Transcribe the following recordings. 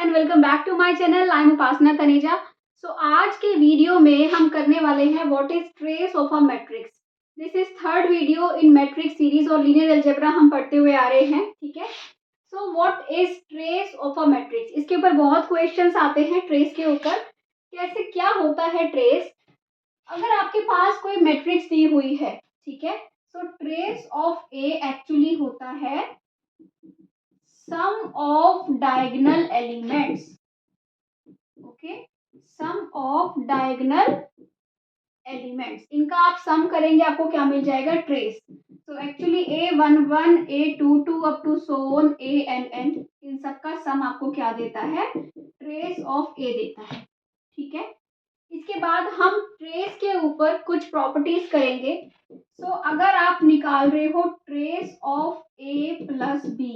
And welcome back to my channel. I am Upasana Taneja. So आज के video में हम करने वाले हैं what is trace of a matrix. This is third video in matrix series और लीनियर अलजेब्रा हम पढ़ते हुए आ रहे हैं। ठीक है, so what is trace of a matrix, इसके ऊपर बहुत क्वेश्चंस आते हैं। ट्रेस के ऊपर कैसे क्या होता है ट्रेस। अगर आपके पास कोई मैट्रिक्स दी हुई है, ठीक है, सो ट्रेस ऑफ ए एक्चुअली होता है sum of diagonal elements. Okay, sum of diagonal elements, इनका आप सम करेंगे आपको क्या मिल जाएगा, ट्रेस। तो actually A11 A22 up to सोन ANN, इन सब का सम आपको क्या देता है, ट्रेस ऑफ A देता है। ठीक है, इसके बाद हम ट्रेस के ऊपर कुछ प्रॉपर्टीज करेंगे। सो अगर आप निकाल रहे हो trace of A plus B,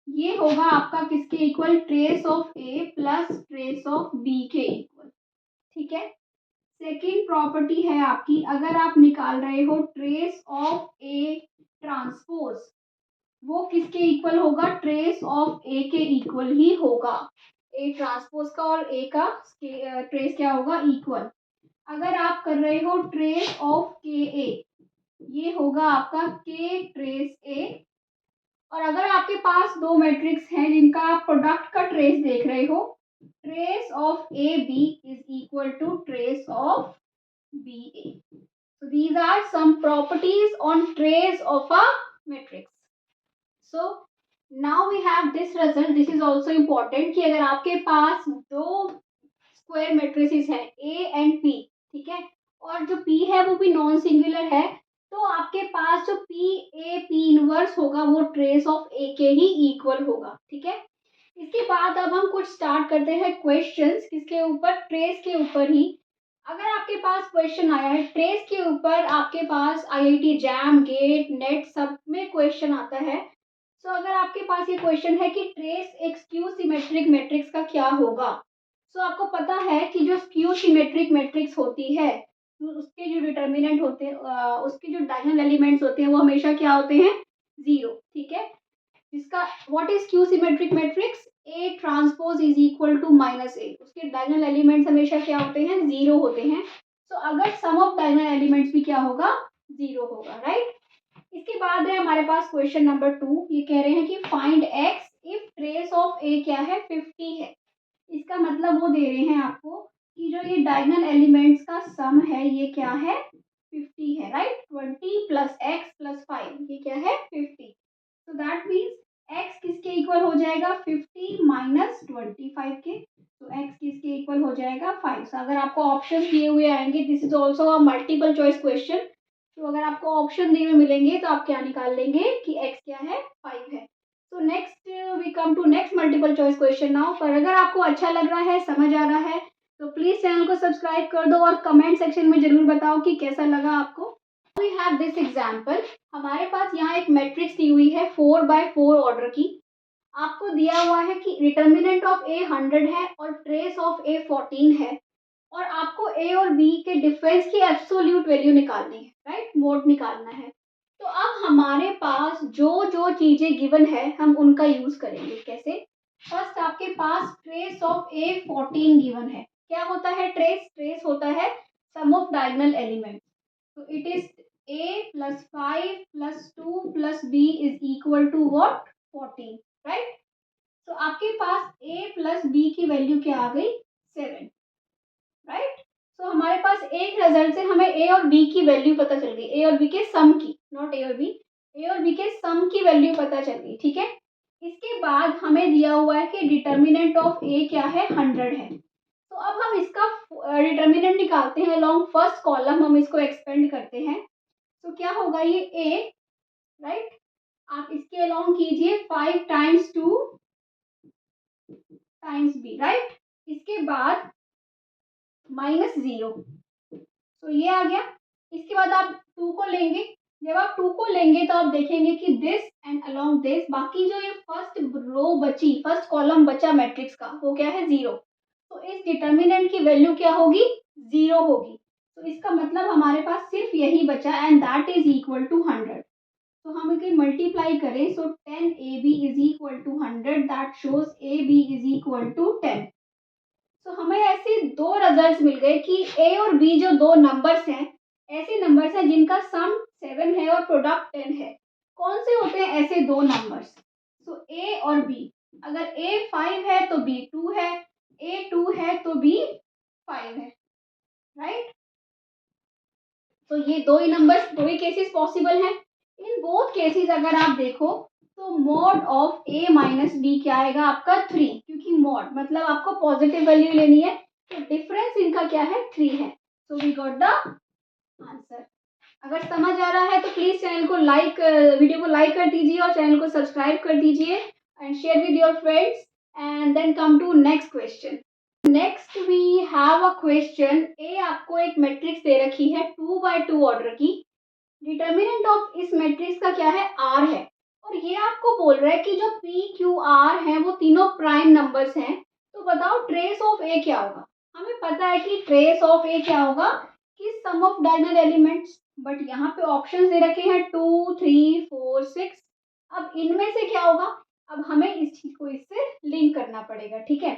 ये होगा आपका किसके इक्वल, trace of A plus trace of B के इक्वल। ठीक है, सेकेंड प्रॉपर्टी है आपकी, अगर आप निकाल रहे हो ट्रेस ऑफ ए ट्रांसपोज, वो किसके इक्वल होगा, ट्रेस ऑफ ए के इक्वल ही होगा। ए ट्रांसपोज का और ए का ट्रेस क्या होगा, इक्वल। अगर आप कर रहे हो ट्रेस ऑफ के ए, ये होगा आपका के ट्रेस ए। और अगर आपके पास दो मैट्रिक्स हैं जिनका आप प्रोडक्ट का ट्रेस देख रहे हो, trace of A B is equal to trace of B A. So these are some properties on trace of a matrix. So now we have this result. This is also important कि अगर आपके पास दो square matrices हैं A and P, ठीक है, और जो P है वो भी नॉन सिंगुलर है, तो आपके पास जो P इनवर्स होगा वो ट्रेस ऑफ A के ही इक्वल होगा। ठीक है, इसके बाद अब हम कुछ स्टार्ट करते हैं क्वेश्चंस, किसके ऊपर, ट्रेस के ऊपर ही। अगर आपके पास क्वेश्चन आया है ट्रेस के ऊपर, आपके पास IIT जैम गेट नेट सब में क्वेश्चन आता है। सो अगर आपके पास ये क्वेश्चन है कि ट्रेस एक स्क्यू सिमेट्रिक मैट्रिक्स का क्या होगा, सो आपको पता है कि जो स्क्यू सिमेट्रिक मैट्रिक्स होती है, उसके जो डिटर्मिनेंट होते हैं, उसके जो डायगोनल एलिमेंट्स होते हैं वो हमेशा क्या होते हैं, जीरो। ठीक है, जिसका what is skew symmetric matrix, A transpose is equal to minus A, उसके डायगोनल एलिमेंट्स हमेशा क्या होते हैं, जीरो होते हैं। सो अगर सम ऑफ डायगोनल एलिमेंट्स भी क्या होगा, जीरो होगा, राइट। इसके बाद है हमारे पास क्वेश्चन नंबर 2, ये कह रहे हैं कि find x if trace of A क्या है, 50 है। इसका मतलब वो दे रहे हैं आपको कि जो ये डायगोनल एलिमेंट्स का सम है ये क्या है, 50 है, राइट। 20 प्लस एक्स प्लस 5, ये क्या है, 50। तो दैट मीन्स x किसके इक्वल हो जाएगा, 50 माइनस 25 के, तो x किसके इक्वल हो जाएगा, 5। so, अगर आपको ऑप्शन दिए हुए आएंगे, this is also a multiple choice question, तो अगर आपको ऑप्शन दिए हुए मिलेंगे तो आप क्या निकाल लेंगे कि x क्या है, 5 है। तो next we come to next multiple choice question now. पर अगर आपको अच्छा लग रहा है, समझ आ रहा है, तो प्लीज चैनल को सब्सक्राइब कर दो और कमेंट सेक्शन में जरूर बताओ कि कैसा लगा आपको। वी हैव दिस एग्जांपल, हमारे पास यहाँ एक मैट्रिक्स दी हुई है 4x4 ऑर्डर की। आपको दिया हुआ है कि डिटर्मिनेंट ऑफ A 100 है और ट्रेस ऑफ A 14 है, और आपको A और B के डिफरेंस की एब्सोल्यूट वैल्यू निकालनी है, राइट, मोड निकालना है। तो अब हमारे पास जो जो चीजें गिवन है हम उनका यूज करेंगे। कैसे, फर्स्ट आपके पास ट्रेस ऑफ A 14 गिवन है। क्या होता है ट्रेस, ट्रेस होता है सम ऑफ डायगोनल एलिमेंट। तो it is A plus 5 plus 2 plus B is equal to what, 14, right. तो आपके पास A प्लस B की वैल्यू क्या आ गई, 7, राइट। तो हमारे पास एक रिजल्ट से हमें A और B की वैल्यू पता चल गई, A और B के सम की, नॉट A और B, A और B के सम की वैल्यू पता चल गई। ठीक है, इसके बाद हमें दिया हुआ है कि डिटर्मिनेंट ऑफ A क्या है, 100 है। तो अब हम इसका डिटर्मिनेंट निकालते हैं अलोंग फर्स्ट कॉलम, हम इसको एक्सपेंड करते हैं। तो क्या होगा, ये A, राइट, आप इसके अलोंग कीजिए 5 टाइम्स 2 टाइम्स B, राइट। इसके बाद माइनस 0, तो ये आ गया। इसके बाद आप 2 को लेंगे, जब आप 2 को लेंगे तो आप देखेंगे कि दिस एंड अलोंग दिस, बाकी जो ये फर्स्ट रो बची, फर्स्ट कॉलम बचा मैट्रिक्स का, वो क्या है, 0। तो इस डिटर्मिनेंट की वैल्यू क्या होगी, 0 होगी। तो इसका मतलब हमारे पास सिर्फ यही बचा, and that is equal to 100। तो हम इनके मल्टीप्लाई करें, so 10ab is equal to 100, that shows ab is equal to 10। तो हमें ऐसे दो रिजल्ट्स मिल गए कि ए और बी जो दो नंबर्स हैं, ऐसे नंबर्स हैं जिनका सम 7 है और प्रोडक्ट 10 है। कौन से होते हैं ऐसे दो नंबर्स? सो ए और बी, अगर ए 5 है तो बी 2 है, ए 2 है तो बी 5 है, राइट? तो ये दो ही नंबर्स, दो ही केसेस पॉसिबल हैं। इन बोथ केसेस अगर आप देखो तो mod of A minus B क्या आएगा आपका 3, क्योंकि मॉड मतलब आपको पॉजिटिव वैल्यू लेनी है, तो डिफरेंस इनका क्या है 3 है। So we got the answer. अगर समझ आ रहा है तो प्लीज चैनल को लाइक, वीडियो को लाइक कर दीजिए और चैनल को सब्सक्राइब कर दीजिए and share with your friends. And then come to next question. Next we have a question. A आपको एक मैट्रिक्स दे रखी है 2x2 ऑर्डर की। डिटर्मिनेंट ऑफ इस मैट्रिक्स का क्या है? आर है। और ये आपको बोल रहा है कि जो पी क्यू आर है वो तीनों प्राइम नंबर्स हैं। तो बताओ ट्रेस ऑफ ए क्या होगा? हमें पता है कि ट्रेस ऑफ ए क्या होगा कि सम ऑफ डायगोनल एलिमेंट्स, बट यहाँ पे ऑप्शंस दे रखे हैं 2 3 4 6। अब इनमें से क्या होगा? अब हमें इस चीज को इससे लिंक करना पड़ेगा, ठीक है?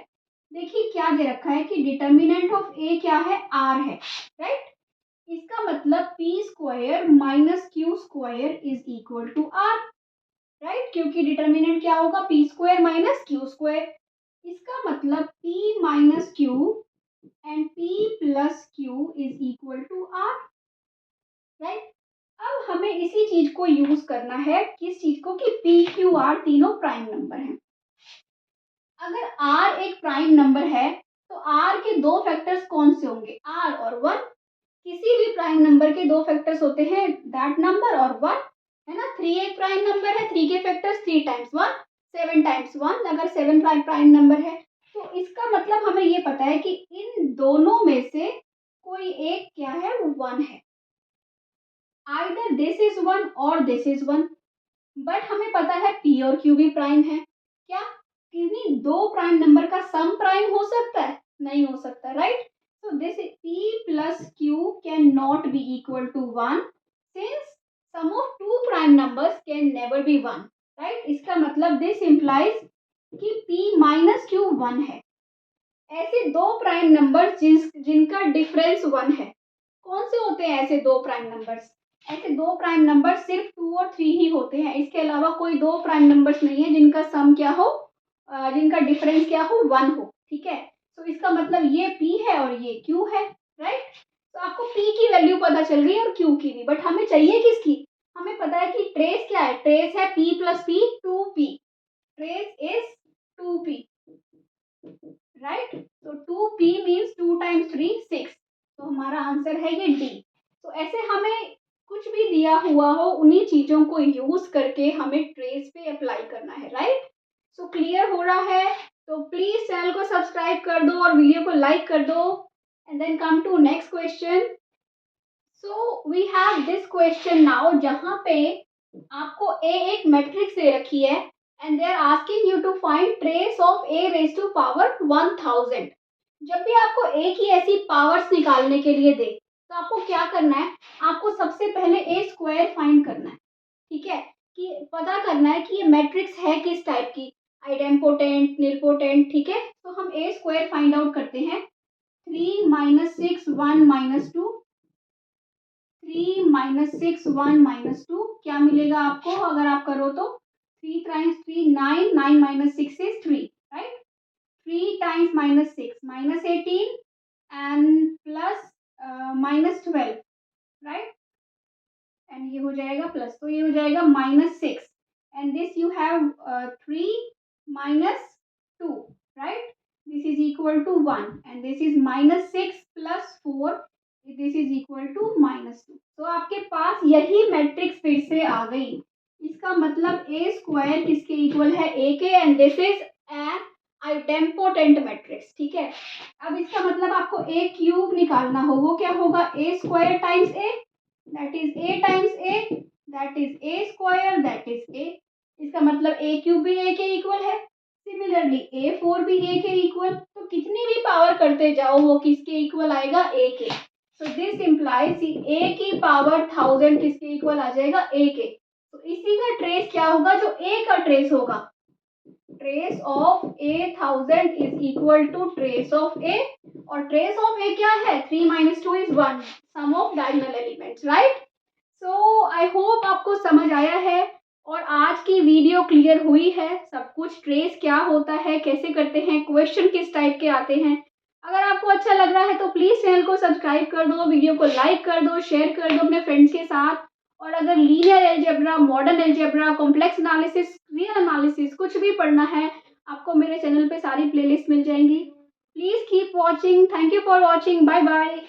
देखिए क्या दे रखा है कि डिटर्मिनेंट ऑफ ए क्या है? आर है, राइट? इसका मतलब P square minus Q square is equal to R, right? क्योंकि डिटर्मिनेंट क्या होगा? P square minus Q square. इसका मतलब P minus Q and P plus Q is equal to R, right? अब हमें इसी चीज को यूज करना है, किस चीज को? कि पी क्यू आर तीनों प्राइम नंबर हैं। अगर आर एक प्राइम नंबर है तो आर के दो फैक्टर्स कौन से होंगे? आर और 1। किसी भी प्राइम नंबर के दो फैक्टर्स होते हैं, दैट नंबर और 1, है ना? 3 एक प्राइम नंबर है, 3 के फैक्टर्स 3 टाइम्स 1, 7 टाइम्स 1, अगर 7 प्राइम नंबर है। तो इसका मतलब हमें ये पता है कि इन दोनों में से कोई एक क्या है? वो 1 है। आइदर दिस इज 1 और दिस इज 1। बट हमें पता है पी और क्यू भी प्राइम है। क्या किन्हीं दो प्राइम नंबर का सम प्राइम हो सकता है? नहीं हो सकता, right? So this p plus q cannot be equal to 1 since sum of two prime numbers can never be 1, right? इसका मतलब this implies कि p minus q 1 है। ऐसे दो प्राइम नंबर जिनका डिफरेंस 1 है, कौन से होते हैं ऐसे दो प्राइम नंबर्स? ऐसे दो प्राइम नंबर सिर्फ 2 और 3 ही होते हैं। इसके अलावा कोई दो प्राइम नंबर्स नहीं है जिनका सम क्या हो, जिनका डिफरेंस क्या हो? 1 हो, ठीक है? तो इसका मतलब ये p है और ये q है, राइट? तो आपको p की वैल्यू पता चल गई और q की भी, बट हमें चाहिए किसकी? हमें पता है कि ट्रेस क्या है? ट्रेस है p plus p, 2p। Trace is 2p, right? तो 2p मीन्स 2 टाइम्स 3 6। तो हमारा आंसर है ये डी। तो ऐसे हमें कुछ भी दिया हुआ हो उन्हीं चीजों को यूज करके हमें ट्रेस पे अप्लाई करना है, राइट? सो क्लियर हो रहा है? तो प्लीज चैनल को सब्सक्राइब कर दो और वीडियो को लाइक कर दो and then come to next question. So we have this question now, जहां पे आपको ए एक मैट्रिक्स दे रखी है and they are asking you to find trace of a raise to power 1000। जब भी आपको a की ऐसी पावर्स निकालने के लिए दे तो आपको क्या करना है? आपको सबसे पहले a स्क्वायर फाइंड करना है, ठीक है? कि पता करना है कि ये मैट्रिक्स है किस टाइप की, आइडेम्पोटेंट, निलपोटेंट, ठीक है? तो हम a स्क्वायर फाइंड आउट करते हैं। 3 माइनस 6 1 माइनस 2, 3 माइनस 6 1 माइनस 2, क्या मिलेगा आपको अगर आप करो तो? 3 times 3 9, 9 minus 6 is 3, right? 3 times minus 6 minus 18 and plus minus 12, right? And ये हो जाएगा प्लस, तो ये हो जाएगा minus 6 and this you have 3 minus 2, right? This is equal to 1 and this is minus 6 plus 4, this is equal to minus 2। तो आपके पास यही मैट्रिक्स फिर से आ गई। इसका मतलब ए स्क्वायर किसके इक्वल है? ए के, and this is an idempotent matrix, ठीक है? अब इसका मतलब आपको ए क्यूब निकालना हो, वो क्या होगा? A square times A, that is a times a, that is a square, that is a। इसका मतलब a क्यूब भी a के इक्वल है, सिमिलरली a4 भी a के इक्वल। तो कितनी भी पावर करते जाओ वो किसके इक्वल आएगा? a के। सो दिस इंप्लाइज a की पावर 1000 किसके इक्वल आ जाएगा? a के। तो इसी का ट्रेस क्या होगा, जो ए का ट्रेस होगा, trace of A 1000 is equal to trace of A, और ट्रेस ऑफ ए क्या है, 3 - 2 is 1, sum of diagonal elements, right. So I hope आपको समझ आया है और आज की वीडियो क्लियर हुई है, सब कुछ ट्रेस क्या होता है, कैसे करते हैं, क्वेश्चन किस टाइप के आते हैं। अगर आपको अच्छा लग रहा है तो प्लीज़ चैनल को सब्सक्राइब कर दो, वीडियो को लाइक कर दो, शेयर कर दो अपने फ्रेंड्स के साथ। और अगर linear algebra, modern algebra, complex analysis, real analysis कुछ भी पढ़ना है, आपको मेरे चैनल पे सारी प्लेलिस्ट मिल जाएंगी। Please keep watching. Thank you for watching. Bye bye.